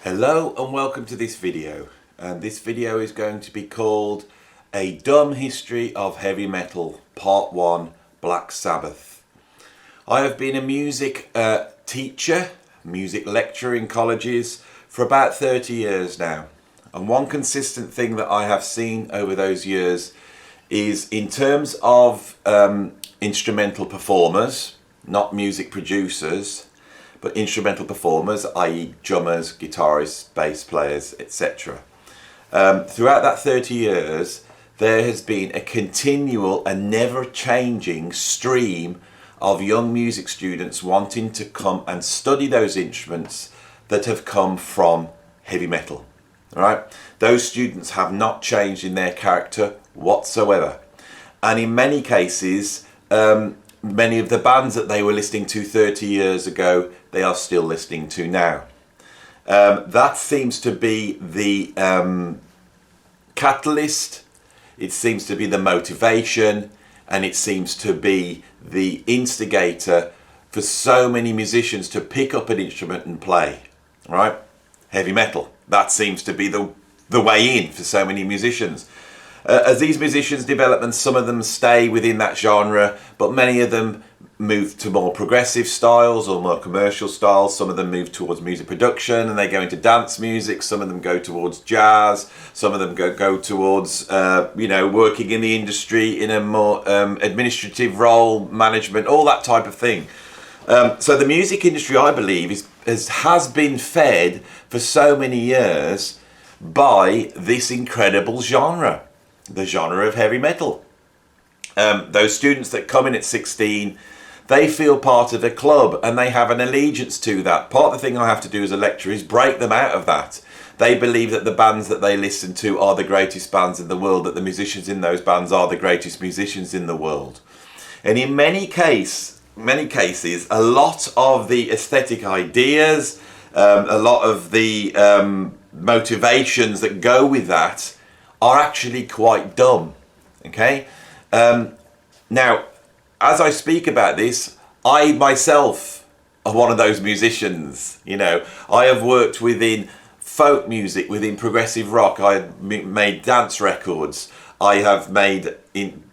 Hello and welcome to this video, and this video is going to be called A Dumb History of Heavy Metal Part 1 Black Sabbath. I have been a music teacher, music lecturer in colleges for about 30 years now, and one consistent thing that I have seen over those years is in terms of instrumental performers, not music producers, but instrumental performers, i.e. drummers, guitarists, bass players, etc. Throughout that 30 years, there has been a continual and never-changing stream of young music students wanting to come and study those instruments that have come from heavy metal. Right? Those students have not changed in their character whatsoever. And in many cases, many of the bands that they were listening to 30 years ago, they are still listening to now. That seems to be the catalyst, it seems to be the motivation, and it seems to be the instigator for so many musicians to pick up an instrument and play, right? Heavy metal. That seems to be the way in for so many musicians. As these musicians develop, and some of them stay within that genre, but many of them move to more progressive styles or more commercial styles. Some of them move towards music production and they go into dance music. Some of them go towards jazz. Some of them go towards, working in the industry in a more administrative role, management, all that type of thing. So the music industry, I believe, has been fed for so many years by this incredible genre. The genre of heavy metal. Those students that come in at 16, they feel part of a club and they have an allegiance to that. Part of the thing I have to do as a lecturer is break them out of that. They believe that the bands that they listen to are the greatest bands in the world, that the musicians in those bands are the greatest musicians in the world. And in many cases, a lot of the aesthetic ideas, a lot of the motivations that go with that are actually quite dumb, okay? Now, as I speak about this, I myself are one of those musicians, I have worked within folk music, within progressive rock. I have made dance records. I have made in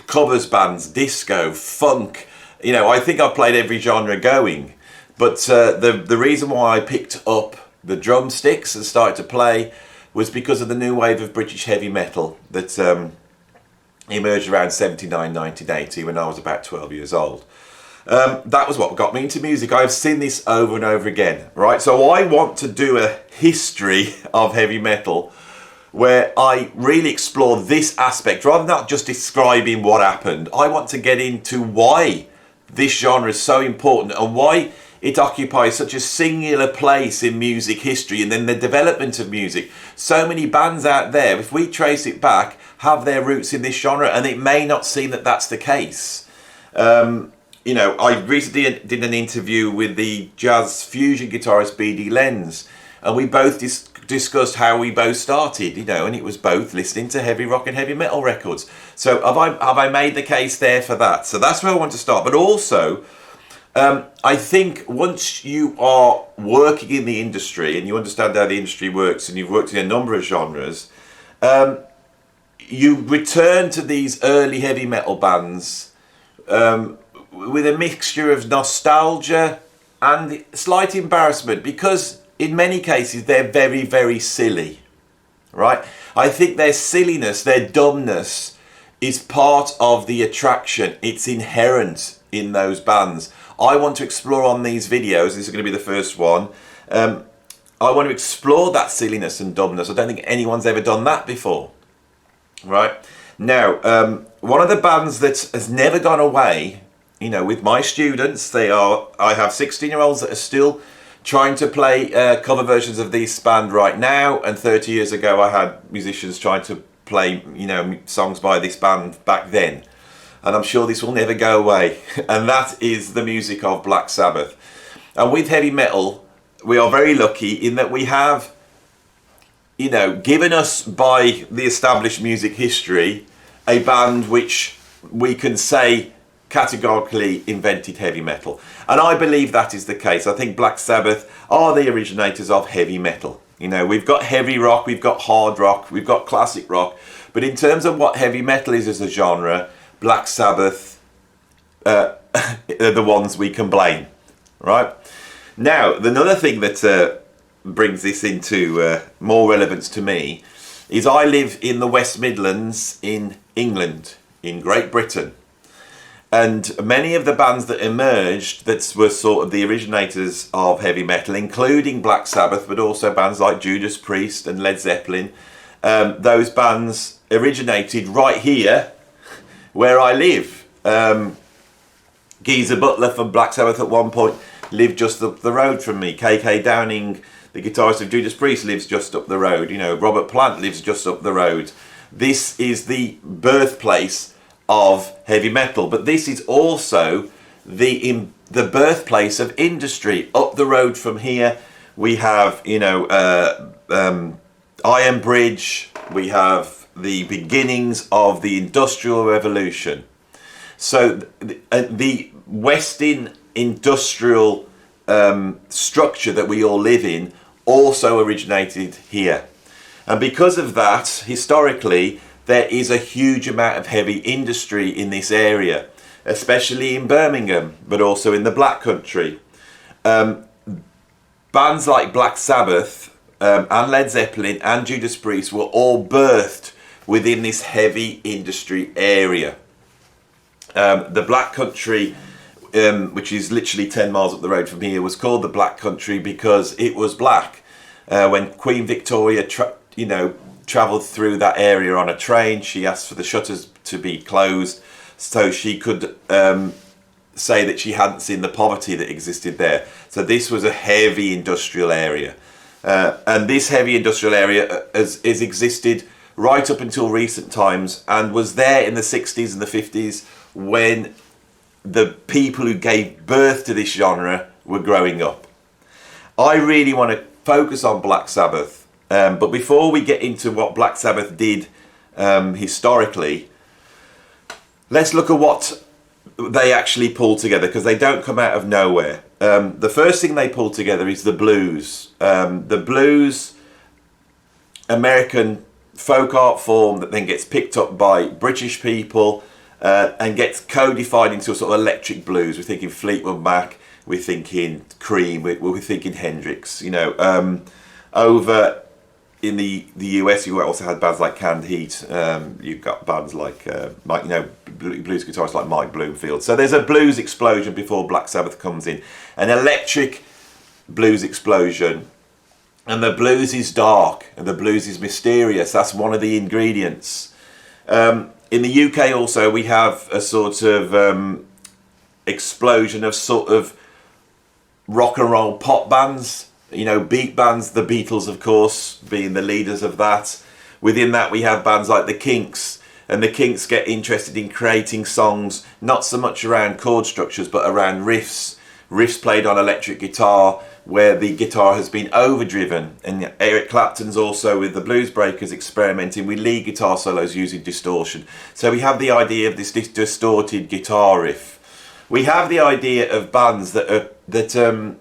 covers bands, disco, funk. I think I've played every genre going. But the reason why I picked up the drumsticks and started to play was because of the new wave of British heavy metal that emerged around 79, 1980 when I was about 12 years old. That was what got me into music. I've seen this over and over again, right? So I want to do a history of heavy metal where I really explore this aspect, rather than not just describing what happened. I want to get into why this genre is so important and why it occupies such a singular place in music history and then the development of music. So many bands out there, if we trace it back, have their roots in this genre, and it may not seem that that's the case. I recently did an interview with the jazz fusion guitarist B.D. Lenz, and we both discussed how we both started, and it was both listening to heavy rock and heavy metal records. So have I made the case there for that? So that's where I want to start. But also, I think once you are working in the industry and you understand how the industry works and you've worked in a number of genres, you return to these early heavy metal bands with a mixture of nostalgia and slight embarrassment, because in many cases they're very, very silly, right? I think their silliness, their dumbness is part of the attraction. It's inherent in those bands. I want to explore on these videos, this is going to be the first one, I want to explore that silliness and dumbness. I don't think anyone's ever done that before, right? Now, one of the bands that has never gone away, with my students, I have 16-year-olds that are still trying to play cover versions of this band right now, and 30 years ago I had musicians trying to play, songs by this band back then. And I'm sure this will never go away. And that is the music of Black Sabbath. And with heavy metal, we are very lucky in that we have, given us by the established music history, a band which we can say categorically invented heavy metal. And I believe that is the case. I think Black Sabbath are the originators of heavy metal. You know, we've got heavy rock, we've got hard rock, we've got classic rock. But in terms of what heavy metal is as a genre, Black Sabbath are the ones we can blame, right? Now, another thing that brings this into more relevance to me is I live in the West Midlands in England, in Great Britain. And many of the bands that emerged that were sort of the originators of heavy metal, including Black Sabbath, but also bands like Judas Priest and Led Zeppelin, those bands originated right here where I live. Geezer Butler from Black Sabbath at one point lived just up the road from me. KK Downing, the guitarist of Judas Priest, lives just up the road. You know, Robert Plant lives just up the road. This is the birthplace of heavy metal, but this is also the birthplace of industry. Up the road from here, we have, you know, Iron Bridge. We have the beginnings of the Industrial Revolution. So the Western industrial structure that we all live in also originated here. And because of that, historically, there is a huge amount of heavy industry in this area, especially in Birmingham, but also in the Black Country. Bands like Black Sabbath and Led Zeppelin and Judas Priest were all birthed within this heavy industry area. The Black Country, which is literally 10 miles up the road from here, was called the Black Country because it was black. When Queen Victoria travelled through that area on a train, she asked for the shutters to be closed so she could say that she hadn't seen the poverty that existed there. So this was a heavy industrial area. And this heavy industrial area has existed right up until recent times and was there in the 60s and the 50s when the people who gave birth to this genre were growing up. I really want to focus on Black Sabbath. But before we get into what Black Sabbath did historically, let's look at what they actually pulled together, because they don't come out of nowhere. The first thing they pulled together is the blues. The blues, American folk art form that then gets picked up by British people and gets codified into a sort of electric blues. We're thinking Fleetwood Mac, we're thinking Cream, we're thinking Hendrix. You know, over in the US, you also had bands like Canned Heat. You've got bands like blues guitarists like Mike Bloomfield. So there's a blues explosion before Black Sabbath comes in, an electric blues explosion, and the blues is dark and the blues is mysterious. That's one of the ingredients. In the UK also, we have a sort of explosion of sort of rock and roll pop bands. You know, beat bands, the Beatles, of course, being the leaders of that. Within that, we have bands like the Kinks, and the Kinks get interested in creating songs, not so much around chord structures, but around riffs played on electric guitar, where the guitar has been overdriven. And Eric Clapton's also, with the Blues Breakers, experimenting with lead guitar solos using distortion. So we have the idea of this distorted guitar riff. We have the idea of bands that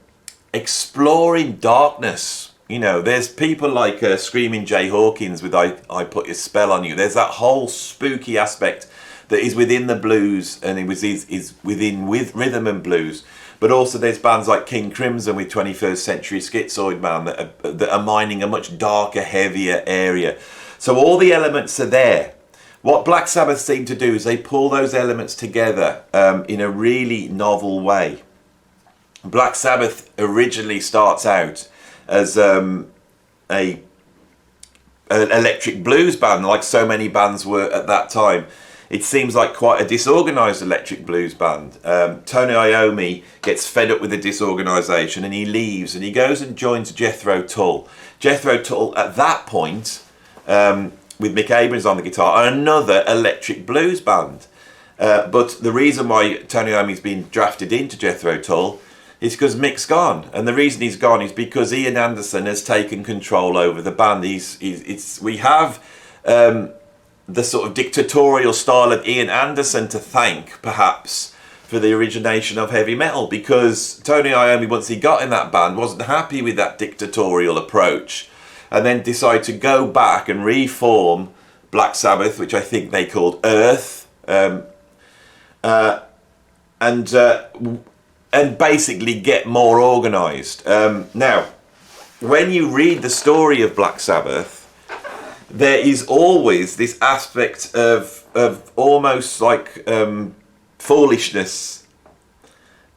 exploring darkness. You know, there's people like Screaming Jay Hawkins with I Put Your Spell on You. There's that whole spooky aspect that is within the blues, and is within with rhythm and blues. But also there's bands like King Crimson with 21st Century Schizoid Man that are mining a much darker, heavier area. So all the elements are there. What Black Sabbath seem to do is they pull those elements together in a really novel way. Black Sabbath originally starts out as an electric blues band, like so many bands were at that time. It seems like quite a disorganised electric blues band. Tony Iommi gets fed up with the disorganisation and he leaves and he goes and joins Jethro Tull. Jethro Tull at that point, with Mick Abrams on the guitar, are another electric blues band. But the reason why Tony Iommi's been drafted into Jethro Tull is because Mick's gone, and the reason he's gone is because Ian Anderson has taken control over the band. We have the sort of dictatorial style of Ian Anderson to thank, perhaps, for the origination of heavy metal, because Tony Iommi, once he got in that band, wasn't happy with that dictatorial approach, and then decided to go back and reform Black Sabbath, which I think they called Earth, and basically get more organised. Now, when you read the story of Black Sabbath, there is always this aspect of almost like foolishness.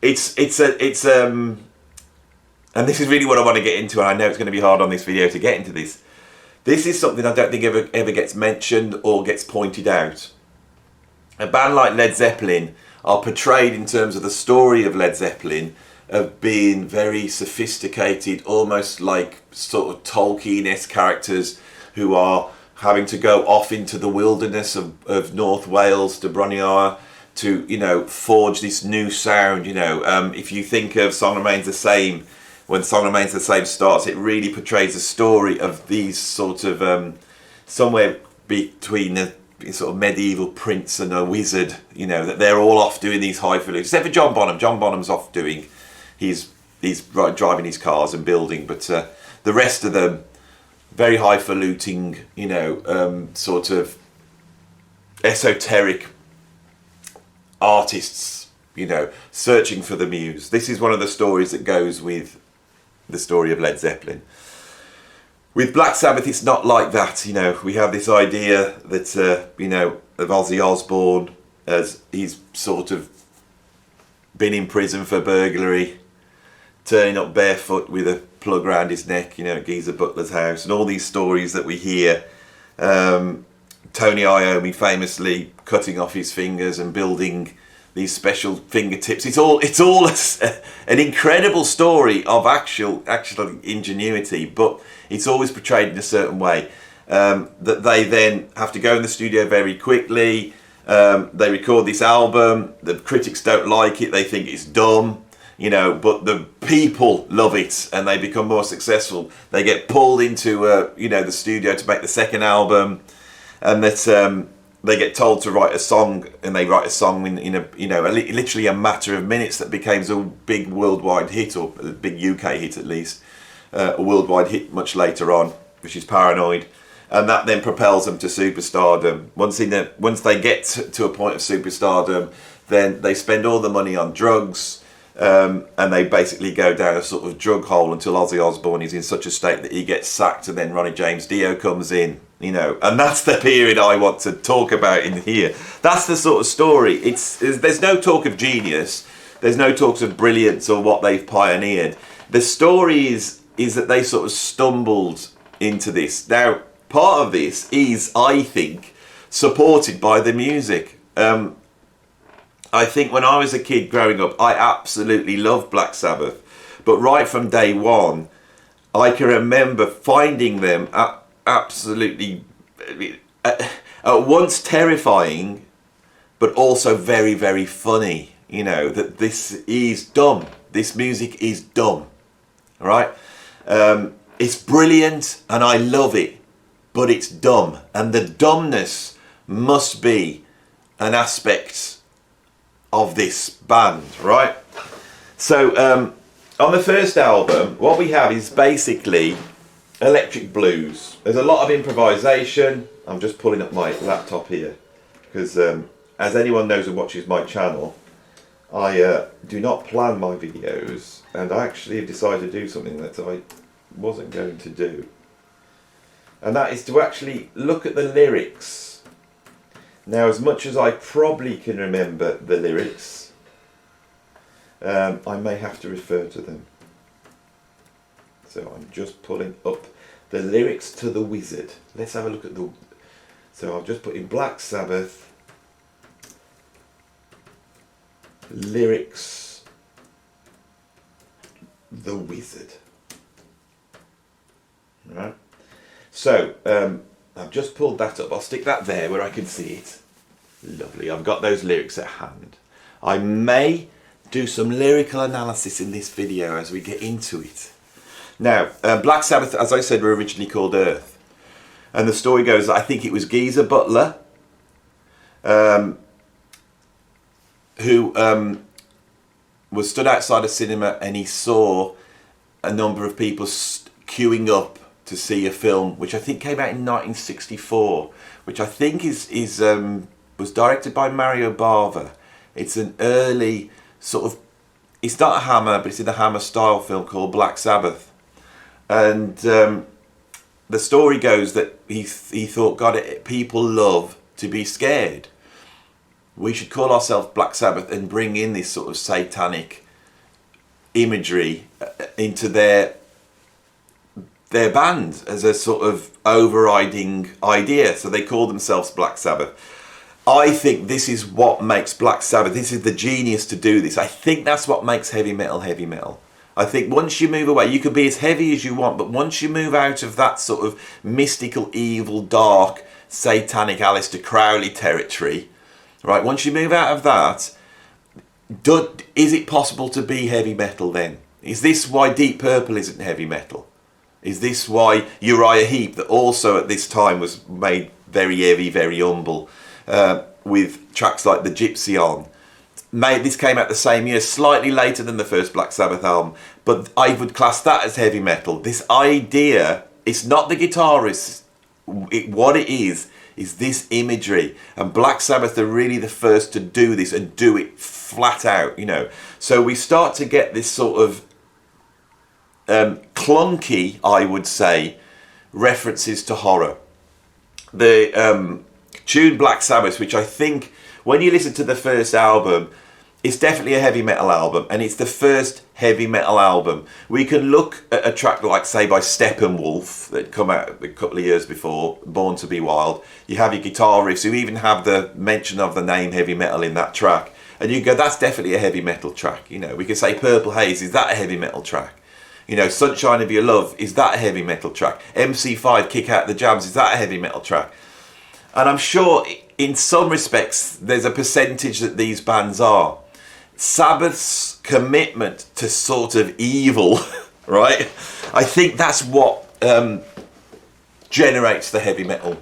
And this is really what I want to get into, and I know it's going to be hard on this video to get into this. This is something I don't think ever gets mentioned or gets pointed out. A band like Led Zeppelin are portrayed in terms of the story of Led Zeppelin of being very sophisticated, almost like sort of Tolkien-esque characters who are having to go off into the wilderness of North Wales to Broniar to, you know, forge this new sound. You know, if you think of Song Remains the Same, when Song Remains the Same starts, it really portrays a story of these sort of somewhere between a sort of medieval prince and a wizard, you know, that they're all off doing these highfalutin, except for John Bonham. John Bonham's off doing, he's driving his cars and building, but the rest of them, very highfalutin, you know, sort of esoteric artists, you know, searching for the muse. This is one of the stories that goes with the story of Led Zeppelin. With Black Sabbath, it's not like that. You know, we have this idea that, you know, of Ozzy Osbourne, as he's sort of been in prison for burglary, turning up barefoot with a plug around his neck, you know, at Geezer Butler's house, and all these stories that we hear. Tony Iommi famously cutting off his fingers and building these special fingertips. It's all an incredible story of actual ingenuity, but it's always portrayed in a certain way, that they then have to go in the studio very quickly. They record this album. The critics don't like it. They think it's dumb, you know, but the people love it and they become more successful. They get pulled into, you know, the studio to make the second album, and that they get told to write a song, and they write a song in a, you know, literally a matter of minutes that becomes a big worldwide hit, or a big UK hit at least, a worldwide hit much later on, which is Paranoid, and that then propels them to superstardom. Once they get to a point of superstardom, then they spend all the money on drugs, and they basically go down a sort of drug hole until Ozzy Osbourne is in such a state that he gets sacked, and then Ronnie James Dio comes in. You know, and that's the period I want to talk about in here. That's the sort of story. There's no talk of genius. There's no talks of brilliance or what they've pioneered. The story is that they sort of stumbled into this. Now, part of this is, I think, supported by the music. I think when I was a kid growing up, I absolutely loved Black Sabbath. But right from day one, I can remember finding them absolutely at once terrifying, but also very, very funny. You know, that this is dumb. This music is dumb. All right? It's brilliant and I love it, but it's dumb. And the dumbness must be an aspect of this band, right? So on the first album, what we have is basically electric blues. There's a lot of improvisation. I'm just pulling up my laptop here because as anyone knows who watches my channel, I do not plan my videos, and I actually have decided to do something that I wasn't going to do, and that is to actually look at the lyrics. Now, as much as I probably can remember the lyrics, I may have to refer to them. So I'm just pulling up the lyrics to The Wizard. Let's have a look at the... So I've just put in Black Sabbath lyrics The Wizard. Right. So I've just pulled that up. I'll stick that there where I can see it. Lovely. I've got those lyrics at hand. I may do some lyrical analysis in this video as we get into it. Now, Black Sabbath, as I said, were originally called Earth. And the story goes, I think it was Geezer Butler, who was stood outside a cinema and he saw a number of people queuing up to see a film, which I think came out in 1964, which I think was directed by Mario Bava. It's an early sort of, it's not a Hammer, but it's in the Hammer style film called Black Sabbath. And the story goes that he thought, God, people love to be scared. We should call ourselves Black Sabbath and bring in this sort of satanic imagery into their band as a sort of overriding idea. So they call themselves Black Sabbath. I think this is what makes Black Sabbath, this is the genius to do this. I think that's what makes heavy metal heavy metal. I think once you move away, you can be as heavy as you want, but once you move out of that sort of mystical, evil, dark, satanic Aleister Crowley territory, right, once you move out of that, is it possible to be heavy metal then? Is this why Deep Purple isn't heavy metal? Is this why Uriah Heep, that also at this time was made very heavy, very humble, with tracks like The Gypsy on? This came out the same year, slightly later than the first Black Sabbath album, but I would class that as heavy metal. This idea, it's not the guitarists, what it is this imagery, and Black Sabbath are really the first to do this and do it flat out, you know. So we start to get this sort of clunky, I would say, references to horror. The tune Black Sabbath, which I think when you listen to the first album, it's definitely a heavy metal album, and it's the first heavy metal album. We can look at a track like, say, by Steppenwolf that come out a couple of years before, Born to Be Wild. You have your guitar riffs, you even have the mention of the name heavy metal in that track, and you go, that's definitely a heavy metal track. You know, we could say Purple Haze, is that a heavy metal track? You know, Sunshine of Your Love, is that a heavy metal track? MC5, Kick Out the Jams, is that a heavy metal track? And I'm sure in some respects there's a percentage that these bands are. Sabbath's commitment to sort of evil, right? I think that's what generates the heavy metal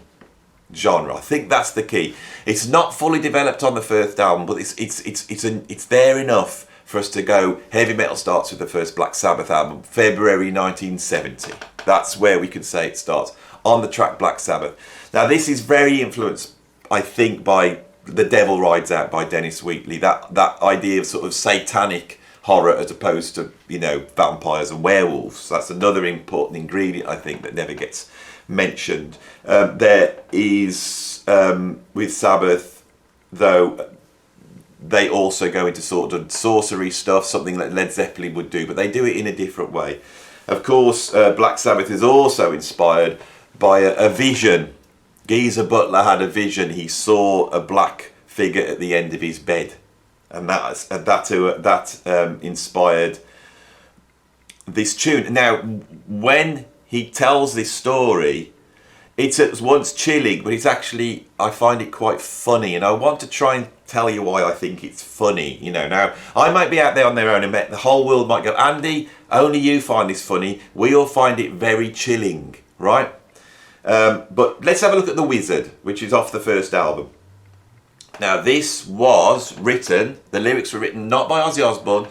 genre. I think that's the key. It's not fully developed on the first album, but it's there enough for us to go, heavy metal starts with the first Black Sabbath album, February 1970. That's where we can say it starts, on the track Black Sabbath. Now this is very influenced, I think, by The Devil Rides Out by Dennis Wheatley. That idea of sort of satanic horror as opposed to, you know, vampires and werewolves. That's another important ingredient, I think, that never gets mentioned. There is, with Sabbath, though, they also go into sort of sorcery stuff, something that Led Zeppelin would do, but they do it in a different way. Of course, Black Sabbath is also inspired by a vision. Geezer Butler had a vision. He saw a black figure at the end of his bed, and that inspired this tune. Now, when he tells this story, it's at once chilling, but it's actually, I find it quite funny, and I want to try and tell you why I think it's funny. You know, now I might be out there on their own, and the whole world might go, Andy, only you find this funny. We all find it very chilling, right? But let's have a look at The Wizard, which is off the first album. Now this was written, the lyrics were written not by Ozzy Osbourne,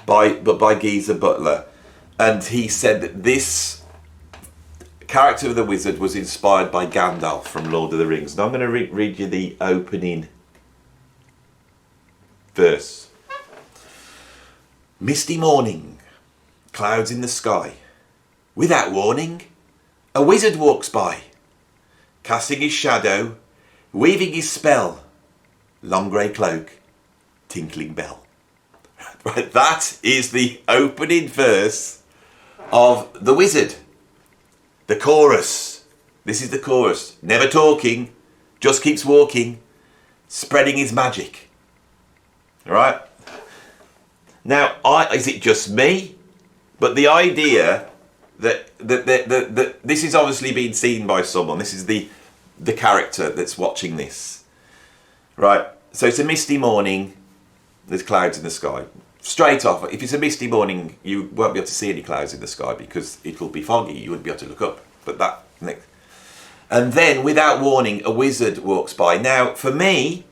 but by Geezer Butler. And he said that this character of the Wizard was inspired by Gandalf from Lord of the Rings. Now I'm going to read you the opening verse. Misty morning, clouds in the sky. Without warning, a wizard walks by, casting his shadow, weaving his spell, long grey cloak, tinkling bell. Right, that is the opening verse of The Wizard. The chorus. This is the chorus. Never talking, just keeps walking, spreading his magic. All right. Now, is it just me? But the idea that this is obviously being seen by someone. This is the character that's watching this. Right. So it's a misty morning. There's clouds in the sky. Straight off, if it's a misty morning, you won't be able to see any clouds in the sky because it'll be foggy. You wouldn't be able to look up. But that next. And then, without warning, a wizard walks by. Now, for me,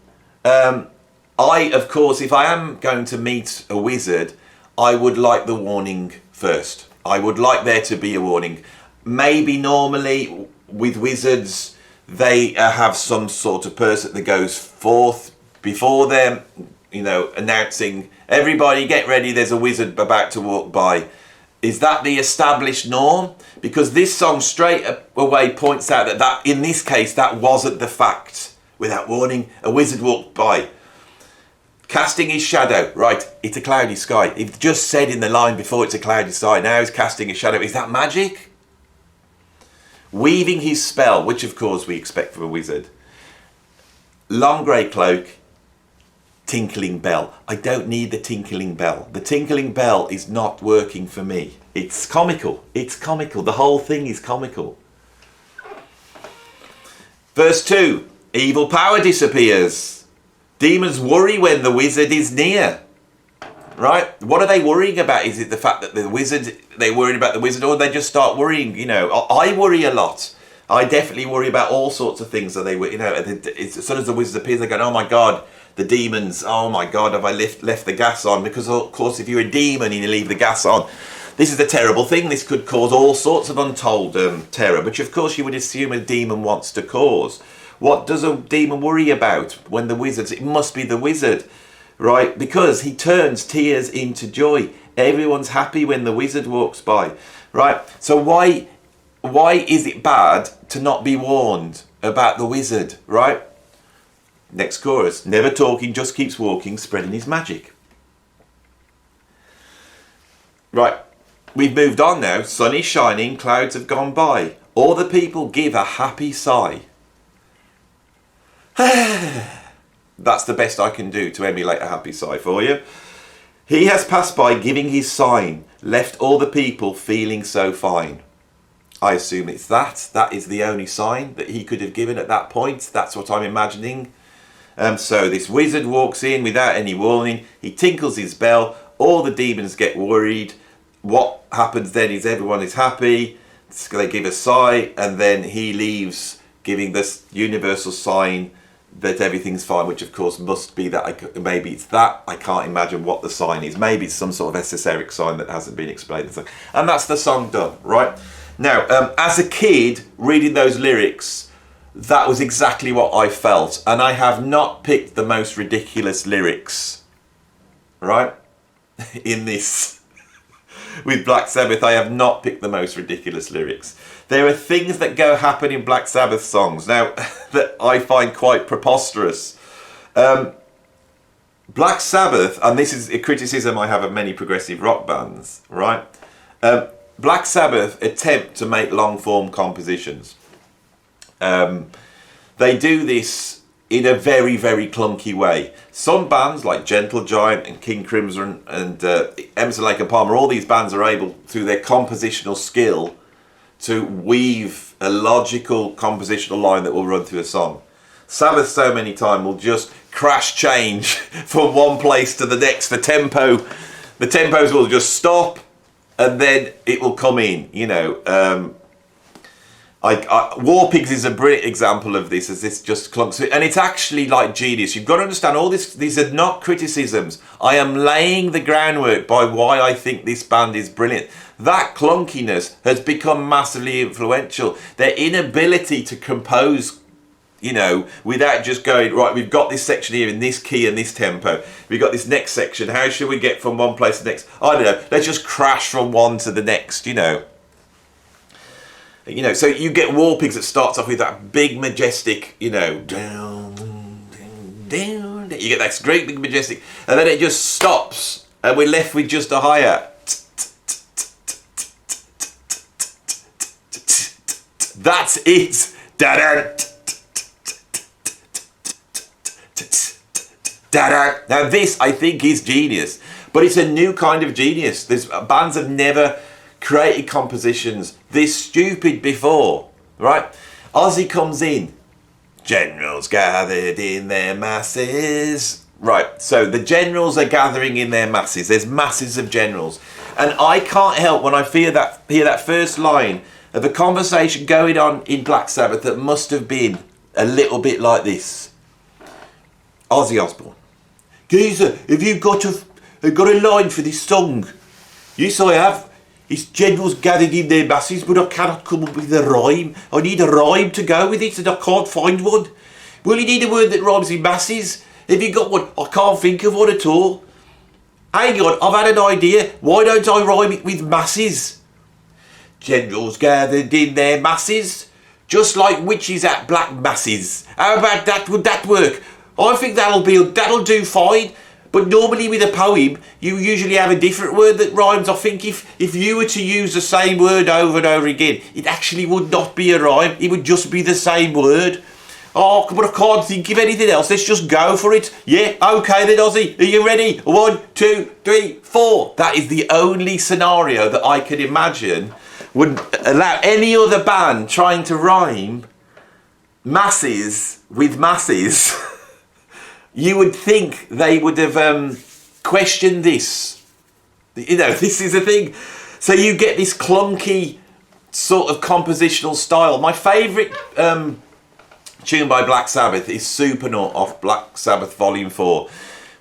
Of course, if I am going to meet a wizard, I would like the warning first. I would like there to be a warning. Maybe normally with wizards, they have some sort of person that goes forth before them, announcing, everybody get ready, there's a wizard about to walk by. Is that the established norm? Because this song straight away points out that in this case, that wasn't the fact. Without warning, a wizard walked by. Casting his shadow. Right, it's a cloudy sky. It just said in the line before it's a cloudy sky. Now he's casting his shadow. Is that magic? Weaving his spell, which of course we expect from a wizard. Long grey cloak. Tinkling bell. I don't need the tinkling bell. The tinkling bell is not working for me. It's comical. It's comical. The whole thing is comical. Verse 2. Evil power disappears. Demons worry when the wizard is near. Right? What are they worrying about? Is it the fact that they're worried about the wizard, or they just start worrying? I worry a lot. I definitely worry about all sorts of things that they were, as soon as the wizard appears, they go, oh my God, the demons, oh my God, have I left the gas on? Because of course, if you're a demon and you leave the gas on, this is a terrible thing. This could cause all sorts of untold terror, which of course you would assume a demon wants to cause. What does a demon worry about when the wizard's? It must be the wizard, right? Because he turns tears into joy. Everyone's happy when the wizard walks by, right? So why is it bad to not be warned about the wizard, right? Next chorus. Never talking, just keeps walking, spreading his magic. Right. We've moved on now. Sun is shining, clouds have gone by. All the people give a happy sigh. That's the best I can do to emulate a happy sigh for you. He has passed by giving his sign, left all the people feeling so fine. I assume it's that. That is the only sign that he could have given at that point. That's what I'm imagining. So this wizard walks in without any warning. He tinkles his bell. All the demons get worried. What happens then is everyone is happy. They give a sigh, and then he leaves, giving this universal sign that everything's fine, which of course must be that. Maybe it's that. I can't imagine what the sign is. Maybe it's some sort of esoteric sign that hasn't been explained. And that's the song done, right? Now, as a kid, reading those lyrics, that was exactly what I felt. And I have not picked the most ridiculous lyrics, right? In this. With Black Sabbath, I have not picked the most ridiculous lyrics. There are things that happen in Black Sabbath songs now that I find quite preposterous. Black Sabbath, and this is a criticism I have of many progressive rock bands, right? Black Sabbath attempt to make long-form compositions. They do this in a very, very clunky way. Some bands like Gentle Giant and King Crimson and Emerson, Lake and Palmer, all these bands are able, through their compositional skill, to weave a logical compositional line that will run through a song. Sabbath so many times will just crash change from one place to the next. The tempos will just stop and then it will come in, War Pigs is a brilliant example of this, as this just clunks, and it's actually like genius. You've got to understand all this. These are not criticisms. I am laying the groundwork by why I think this band is brilliant. That clunkiness has become massively influential. Their inability to compose, without just going, right, we've got this section here in this key and this tempo. We've got this next section. How should we get from one place to the next? I don't know. Let's just crash from one to the next, So you get War Pigs that starts off with that big majestic, down, down. You get that great big majestic, and then it just stops, and we're left with just a higher. That's it. Now this, I think, is genius, but it's a new kind of genius. Bands have never created compositions this stupid before, right? Ozzy comes in, generals gathered in their masses. Right, so the generals are gathering in their masses. There's masses of generals. And I can't help when I hear that first line of a conversation going on in Black Sabbath that must have been a little bit like this. Ozzy Osbourne. Geezer, have you got a line for this song? Yes, I have. It's generals gathered in their masses, but I cannot come up with a rhyme. I need a rhyme to go with it, and I can't find one. Well, you need a word that rhymes with masses. Have you got one? I can't think of one at all. Hang on, I've had an idea. Why don't I rhyme it with masses? Generals gathered in their masses, just like witches at black masses. How about that? Would that work? I think that'll do fine. But normally with a poem, you usually have a different word that rhymes. I think if you were to use the same word over and over again, it actually would not be a rhyme. It would just be the same word. Oh, but I can't think of anything else. Let's just go for it. Yeah, okay then, Ozzy. Are you ready? 1, 2, 3, 4. That is the only scenario that I could imagine would allow any other band trying to rhyme masses with masses. You would think they would have questioned this. You know, this is a thing. So you get this clunky sort of compositional style. My favourite tune by Black Sabbath is Supernaut off Black Sabbath Volume 4,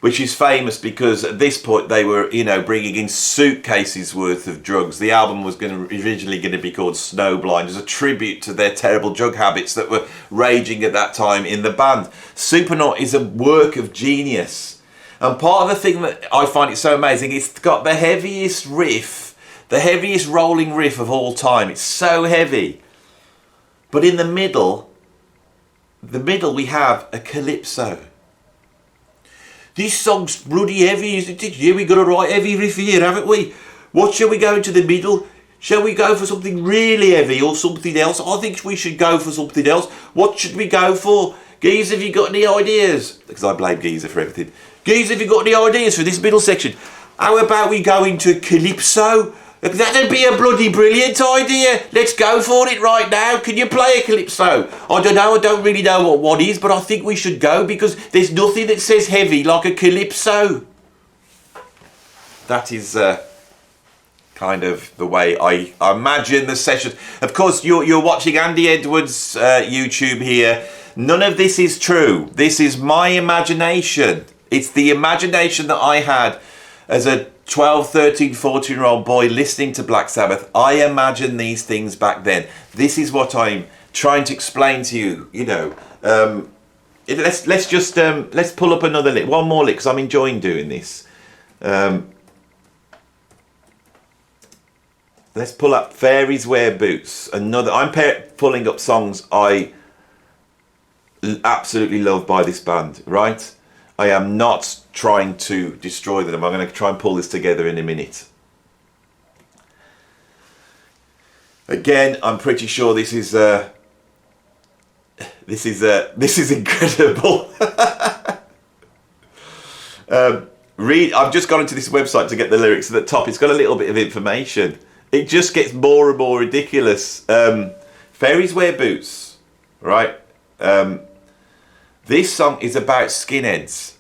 which is famous because at this point they were, you know, bringing in suitcases worth of drugs. The album was originally going to be called Snowblind as a tribute to their terrible drug habits that were raging at that time in the band. Supernaut is a work of genius. And part of the thing that I find it so amazing, it's got the heaviest riff, the heaviest rolling riff of all time. It's so heavy. But in the middle we have a calypso. This song's bloody heavy, isn't it? Yeah, we got a right heavy riff here, haven't we? What shall we go into the middle? Shall we go for something really heavy or something else? I think we should go for something else. What should we go for? Geezer, have you got any ideas? Because I blame Geezer for everything. Geezer, have you got any ideas for this middle section? How about we go into calypso? That'd be a bloody brilliant idea. Let's go for it right now. Can you play a calypso? I don't know. I don't really know what one is, but I think we should go because there's nothing that says heavy like a calypso. That is kind of the way I imagine the session. Of course, you're watching Andy Edwards' YouTube here. None of this is true. This is my imagination. It's the imagination that I had as a 12, 13, 14-year-old boy listening to Black Sabbath. I imagine these things back then. This is what I'm trying to explain to you. You know, let's pull up another lick, one more lick, because I'm enjoying doing this. Let's pull up Fairies Wear Boots. Another. I'm pulling up songs I absolutely love by this band. Right. I am not trying to destroy them. I'm going to try and pull this together in a minute. Again, I'm pretty sure this is incredible. I've just gone into this website to get the lyrics at the top. It's got a little bit of information. It just gets more and more ridiculous. Fairies Wear Boots, right? This song is about skinheads.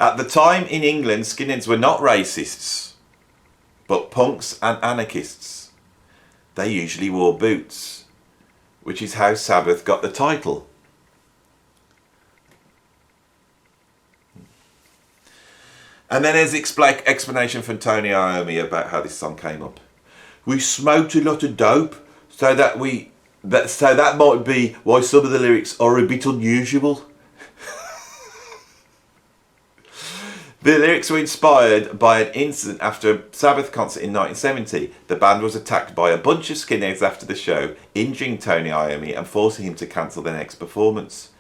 At the time in England, skinheads were not racists, but punks and anarchists. They usually wore boots, which is how Sabbath got the title. And then there's explanation from Tony Iommi about how this song came up. We smoked a lot of dope, so that might be why some of the lyrics are a bit unusual. The lyrics were inspired by an incident after a Sabbath concert in 1970. The band was attacked by a bunch of skinheads after the show, injuring Tony Iommi and forcing him to cancel their next performance.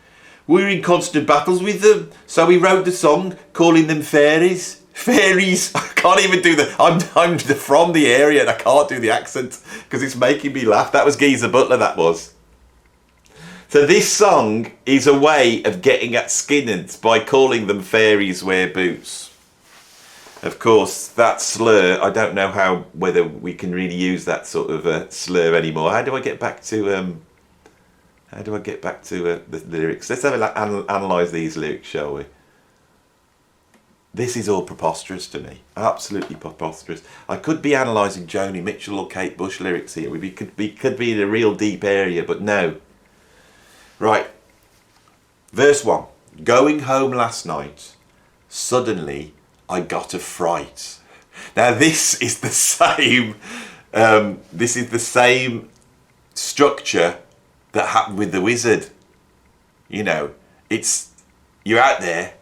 We were in constant battles with them, so we wrote the song calling them Fairies. Fairies! I can't even do I'm from the area and I can't do the accent because it's making me laugh. That was Geezer Butler, that was. So this song is a way of getting at skinheads by calling them Fairies Wear Boots. Of course, that slur, I don't know whether we can really use that sort of slur anymore. How do I get back to the lyrics? Let's analyse these lyrics, shall we? This is all preposterous to me. Absolutely preposterous. I could be analysing Joni Mitchell or Kate Bush lyrics here. We could be in a real deep area, but no. Right. Verse 1. Going home last night, suddenly I got a fright. Now this is the same. This is the same structure that happened with the wizard. You know, it's you're out there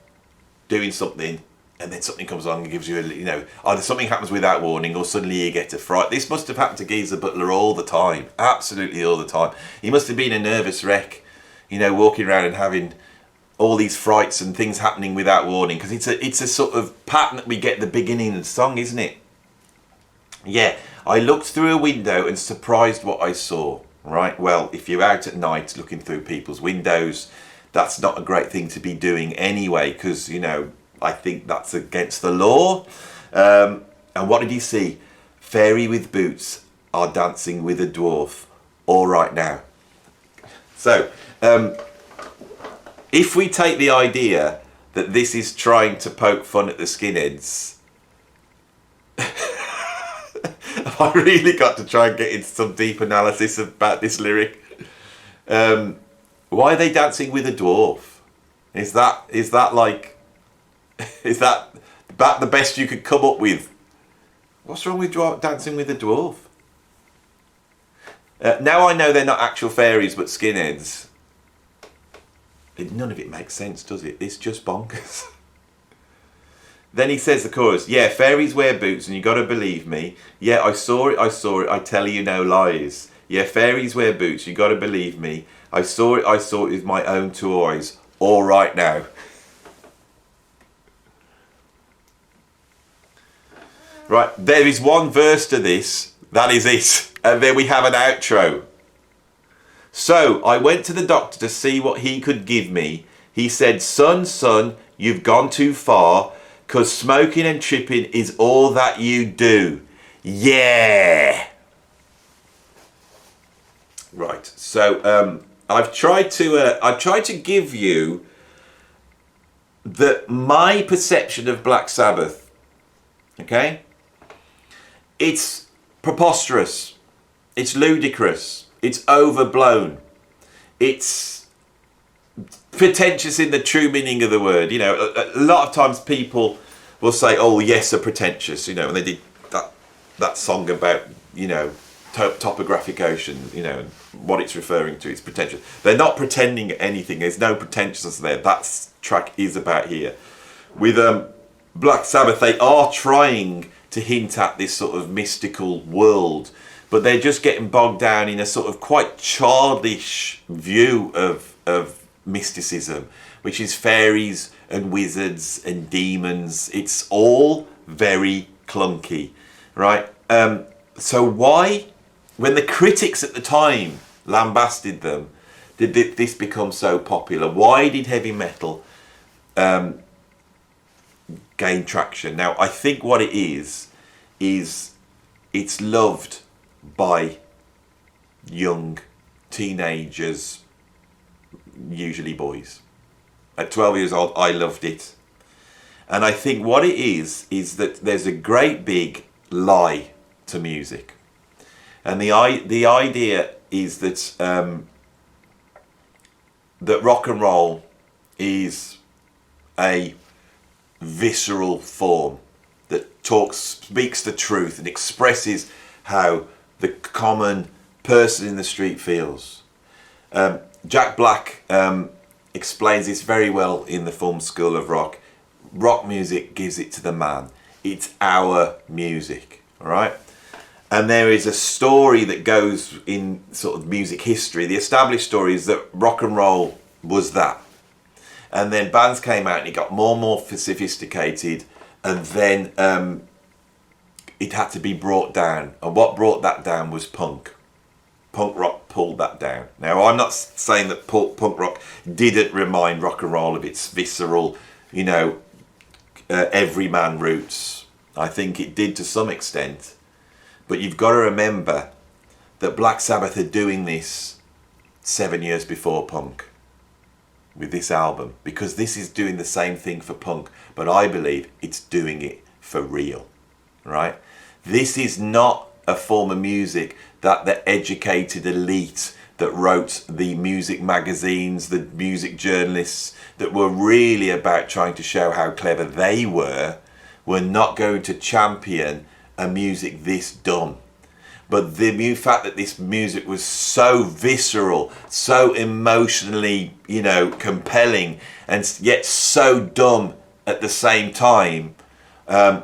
doing something, and then something comes along and gives you either something happens without warning, or suddenly you get a fright. This must have happened to Geezer Butler all the time, absolutely all the time. He must have been a nervous wreck, walking around and having all these frights and things happening without warning, because it's a sort of pattern that we get at the beginning of the song, isn't it? Yeah, I looked through a window and surprised what I saw. Right, well, if you're out at night looking through people's windows, that's not a great thing to be doing anyway, because I think that's against the law. And what did he see? Fairy with boots are dancing with a dwarf. All right now. So, if we take the idea that this is trying to poke fun at the skinheads, have I really got to try and get into some deep analysis about this lyric? Why are they dancing with a dwarf? Is that about the best you could come up with? What's wrong with dancing with a dwarf? Now I know they're not actual fairies but skinheads. None of it makes sense, does it? It's just bonkers. Then he says the chorus, yeah, fairies wear boots and you gotta believe me. Yeah, I saw it, I tell you no lies. Yeah, fairies wear boots, you gotta believe me. I saw it with my own two eyes. All right now. Right, there is one verse to this, that is it. And then we have an outro. So, I went to the doctor to see what he could give me. He said, son, you've gone too far, 'cause smoking and tripping is all that you do. Yeah! Right, so I've tried to give you my perception of Black Sabbath. Okay? It's preposterous. It's ludicrous. It's overblown. It's pretentious in the true meaning of the word. A lot of times people will say, oh yes, are pretentious, and they did that song about, topographic ocean, and what it's referring to, it's pretentious. They're not pretending anything. There's no pretentiousness there. That track is about here. With Black Sabbath, they are trying to hint at this sort of mystical world, but they're just getting bogged down in a sort of quite childish view of mysticism, which is fairies and wizards and demons. It's all very clunky, right? So why, when the critics at the time lambasted them, did this become so popular? Why did heavy metal gain traction? Now, I think what it is it's loved by young teenagers, usually boys. At 12 years old, I loved it. And I think what it is that there's a great big lie to music. And the idea is that that rock and roll is a visceral form that speaks the truth and expresses how the common person in the street feels. Jack Black explains this very well in the film School of Rock. Rock music gives it to the man. It's our music, all right? And there is a story that goes in sort of music history. The established story is that rock and roll was that. And then bands came out and it got more and more sophisticated, and then it had to be brought down. And what brought that down was punk. Punk rock pulled that down. Now, I'm not saying that punk rock didn't remind rock and roll of its visceral, everyman roots. I think it did to some extent. But you've got to remember that Black Sabbath are doing this 7 years before punk with this album, because this is doing the same thing for punk, but I believe it's doing it for real, right? This is not a form of music that the educated elite that wrote the music magazines, the music journalists that were really about trying to show how clever they were not going to champion a music this dumb. But the fact that this music was so visceral, so emotionally, compelling, and yet so dumb at the same time,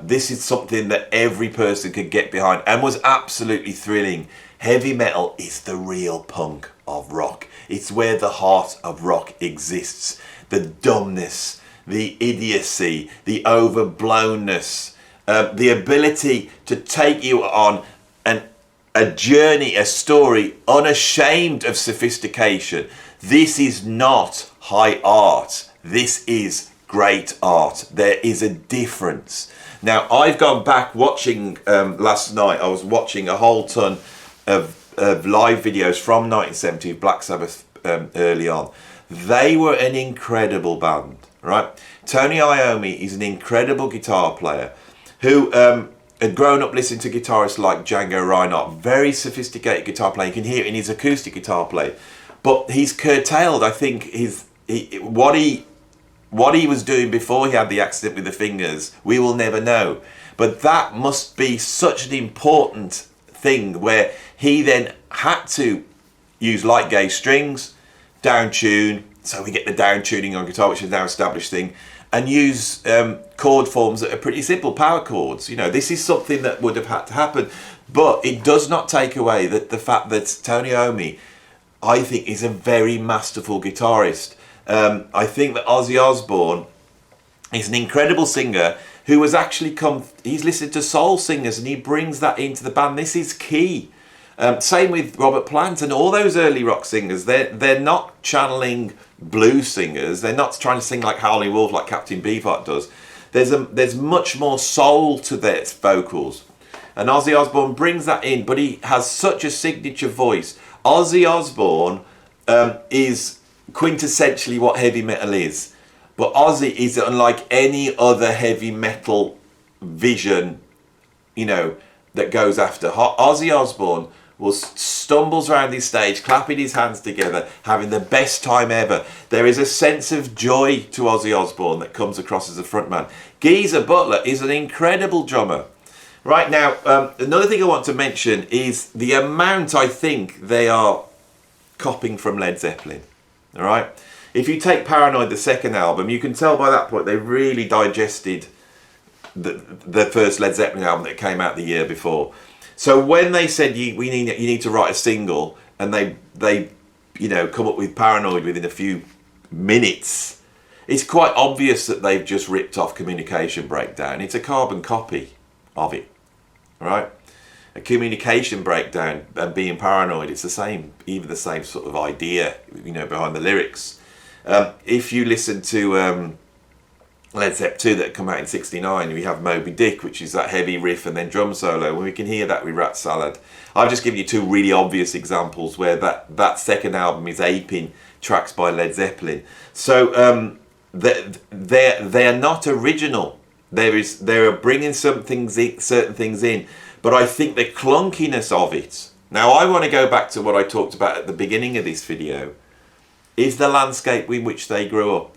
this is something that every person could get behind and was absolutely thrilling. Heavy metal is the real punk of rock. It's where the heart of rock exists. The dumbness, the idiocy, the overblownness, the ability to take you on a journey, a story, unashamed of sophistication. This is not high art. This is great art. There is a difference. Now, I've gone back watching, last night, I was watching a whole ton of live videos from 1970 of Black Sabbath early on. They were an incredible band, right? Tony Iommi is an incredible guitar player who had grown up listening to guitarists like Django Reinhardt, very sophisticated guitar player. You can hear it in his acoustic guitar play. But he's curtailed, I think, what he was doing before he had the accident with the fingers, we will never know. But that must be such an important thing where he then had to use light gauge strings, down tune, so we get the down tuning on guitar, which is now an established thing, and use chord forms that are pretty simple, power chords. This is something that would have had to happen, but it does not take away the fact that Tony Iommi, I think, is a very masterful guitarist. I think that Ozzy Osbourne is an incredible singer who has actually he's listened to soul singers and he brings that into the band. This is key. Same with Robert Plant and all those early rock singers. They're not channeling blues singers. They're not trying to sing like Howlin' Wolf, like Captain Beefheart does. There's much more soul to their vocals. And Ozzy Osbourne brings that in, but he has such a signature voice. Ozzy Osbourne is quintessentially what heavy metal is. But Ozzy is unlike any other heavy metal vision, that goes after. Ozzy Osbourne stumbles around his stage, clapping his hands together, having the best time ever. There is a sense of joy to Ozzy Osbourne that comes across as a frontman. Geezer Butler is an incredible drummer. Right now, another thing I want to mention is the amount I think they are copying from Led Zeppelin. All right? If you take Paranoid, the second album, you can tell by that point they really digested the first Led Zeppelin album that came out the year before. So when they said you need to write a single, and they come up with Paranoid within a few minutes, it's quite obvious that they've just ripped off Communication Breakdown. It's a carbon copy of it, right? A Communication Breakdown and Being Paranoid, it's the same sort of idea, behind the lyrics. If you listen to Led Zeppelin 2 that come out in '69, we have Moby Dick, which is that heavy riff and then drum solo, and we can hear that with Rat Salad. I've just given you two really obvious examples where that second album is aping tracks by Led Zeppelin. So they are not original. They are bringing certain things in, but I think the clunkiness of it. Now I want to go back to what I talked about at the beginning of this video. Is the landscape in which they grew up.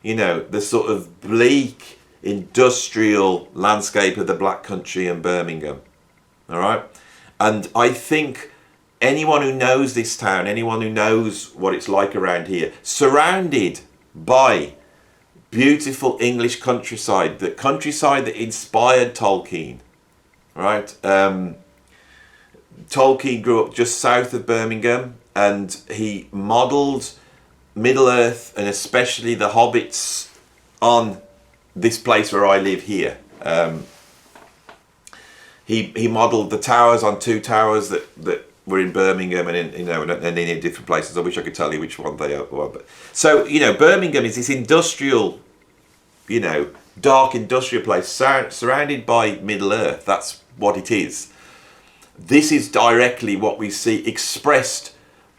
The sort of bleak industrial landscape of the Black Country and Birmingham. All right? And I think anyone who knows this town, anyone who knows what it's like around here, surrounded by beautiful English countryside, the countryside that inspired Tolkien, right? Tolkien grew up just south of Birmingham, and he modelled Middle-earth and especially the hobbits on this place where I live here. He modelled the towers on two towers that were in Birmingham and in different places. I wish I could tell you which one they were. But so Birmingham is this industrial, dark industrial place surrounded by Middle-earth. That's what it is. This is directly what we see expressed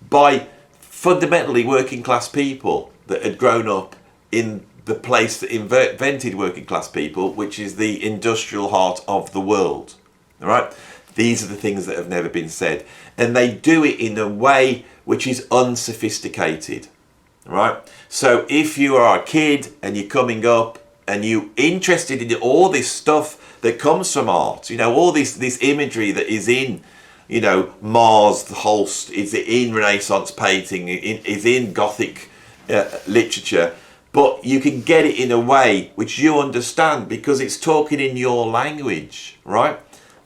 by fundamentally working class people that had grown up in the place that invented working class people, which is the industrial heart of the world. All right? These are the things that have never been said. And they do it in a way which is unsophisticated, right? So if you are a kid and you're coming up and you're interested in all this stuff that comes from art, you know, all this imagery that is in, you know, Mars, the Holst, is in Renaissance painting, is in Gothic literature, but you can get it in a way which you understand because it's talking in your language, right?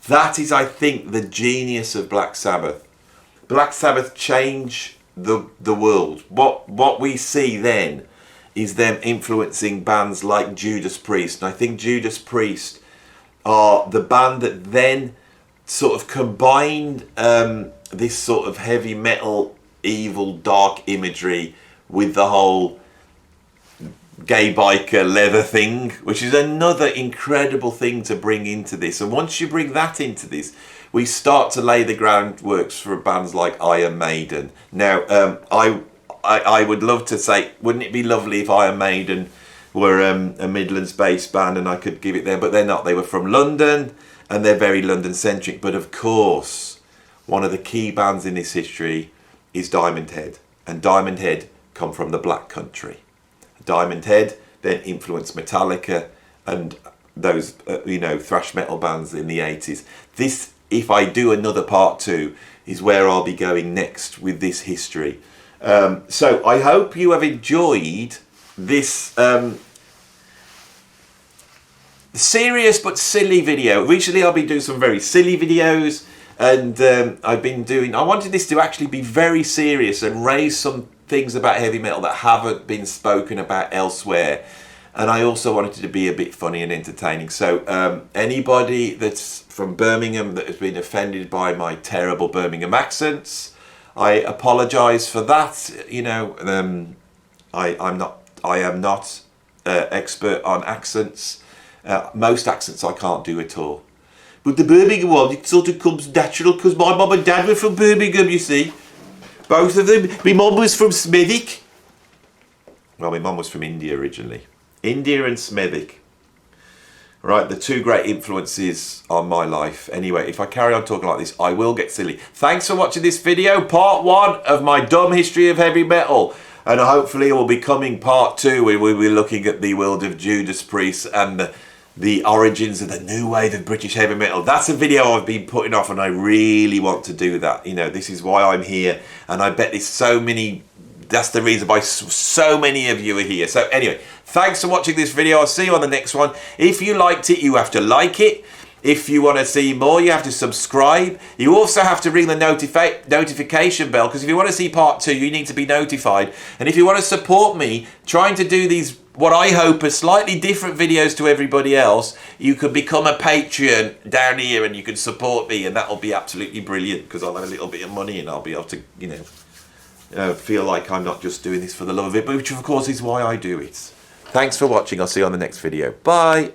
That is, I think, the genius of Black Sabbath. Black Sabbath changed the world. What we see then is them influencing bands like Judas Priest. And I think Judas Priest are the band that then sort of combined this sort of heavy metal, evil, dark imagery with the whole gay biker leather thing, which is another incredible thing to bring into this. And once you bring that into this, we start to lay the groundworks for bands like Iron Maiden. Now, I would love to say, wouldn't it be lovely if Iron Maiden were a Midlands-based band and I could give it there, but they're not. They were from London and they're very London-centric. But of course, one of the key bands in this history is Diamond Head. And Diamond Head come from the Black Country. Diamond Head then influenced Metallica and those you know, thrash metal bands in the 80s. This, if I do another part 2, is where I'll be going next with this history. So I hope you have enjoyed this serious but silly video. Recently I've been doing some very silly videos, and I wanted this to actually be very serious and raise some things about heavy metal that haven't been spoken about elsewhere. And I also wanted it to be a bit funny and entertaining. So anybody that's from Birmingham that has been offended by my terrible Birmingham accents, I apologise for that. You know, I am not expert on accents. Most accents I can't do at all. But the Birmingham one, it sort of comes natural because my mum and dad were from Birmingham, you see. Both of them. My mum was from Smethwick. Well, my mum was from India originally. India and Smethwick. Right, the two great influences on my life. Anyway, if I carry on talking like this, I will get silly. Thanks for watching this video, part 1 of my dumb history of heavy metal. And hopefully it will be coming part 2, where we'll be looking at the world of Judas Priest and the origins of the new wave of British heavy metal. That's a video I've been putting off, and I really want to do that. You know, this is why I'm here, and I bet there's so many, that's the reason why so many of you are here. So anyway, thanks for watching this video. I'll see you on the next one. If you liked it, you have to like it. If you want to see more, you have to subscribe. You also have to ring the notification bell, because if you want to see part 2, you need to be notified. And if you want to support me trying to do these, what I hope are slightly different videos to everybody else, you can become a Patreon down here and you can support me, and that'll be absolutely brilliant, because I'll have a little bit of money and I'll be able to, you know, feel like I'm not just doing this for the love of it, but which of course is why I do it. Thanks for watching. I'll see you on the next video. Bye.